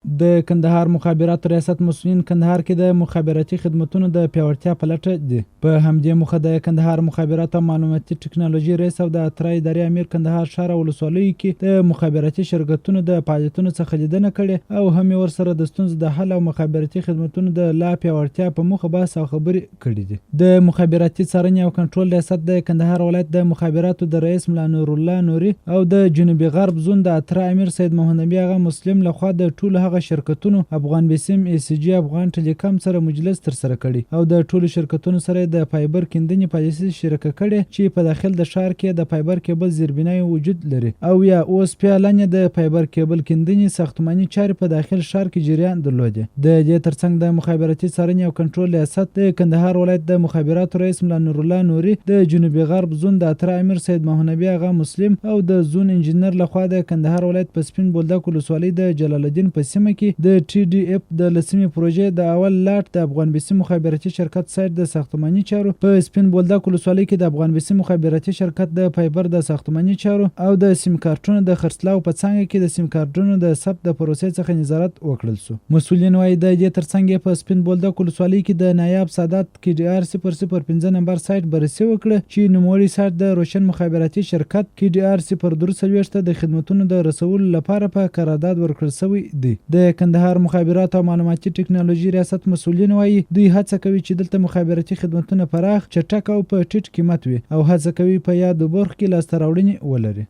د کندهار مخابراتو ریاست مسؤلین کندهار کې د مخابراتي خدمتونو د پیاوړتیا په لټه دي. په همدې موخه د کندهار مخابراتو او معلوماتي ټکنالوژي رئیس او د اترا ادارې امیر کندهار ښار او ولسوالیو کې د مخابراتي شرکتونو د فعالیتونو څخه لیدنه کړې او هم یې ورسره د ستونزو د حل او مخابراتي خدمتونو د لا پیاوړتیا په موخه بحث او خبرې کړې دي. د مخابراتي څارنې او کنټرول ریاست د کندهار ولایت د مخابراتو د رئیس ملا نور الله نوري او د جنوبي غرب زون د اترا امیر سید محمد نبی آغا مسلم لخوا د ټولو شرکتونو افغان بیسیم ACG افغان ټیلیکام سره مجلس تر سره کړي او د ټولو شرکتونو سره د فایبر کیندنې پالیسي شریکه کړي چې په داخل د ښار کې د فایبر کیبل زیربنای وجود لري او یا اوس پیالانه د فایبر کیبل کیندنې ساختماني چارې په داخل ښار کې جریان درلوده. د دې ترڅنګ د مخابراتي څارنې او کنټرول ریاست د کندهار ولایت د مخابراتو رئیس ملا نور الله نوري د جنوبي غرب زون د اترا امیر سید محمد نبی آغا مسلم او د زون انجنیر لخوا د کندهار ولایت په سپین بولدک ولسوالۍ د جلال الدین په سیمه کې د TDF د لسمې پروژې د اول لاټ د افغان بیسیم مخابراتي شرکت سایت د ساختماني چارو په سپین بولدک ولسوالۍ کې د افغان بیسیم مخابراتي شرکت د فایبر د ساختماني چارو او د سیم کارتونو د خرڅلاو په څنګه کې د سیم کارتونو د ثبت د پروسې څخه نظارت وکړل شو. مسؤلین وايي د دې ترڅنګ په سپین بولدک ولسوالۍ کې د نایاب سادات KDR 005 نمبر سایت بررسي وکړه چې نوموړی سایت د روشن مخابراتي شرکت KDR 023 ته د خدماتو د رسولو لپاره په قرارداد ورکړل شوی دی. د کندهار مخابرات او معلوماتي ټکنالوژي ریاست مسؤلین وايي دوی هڅه کوي چې دلته مخابراتي خدمتونه پراخ، چټک او په ټیټ قیمت وي او هڅه کوي په یادو برخو کې لاسته راوړنې ولري.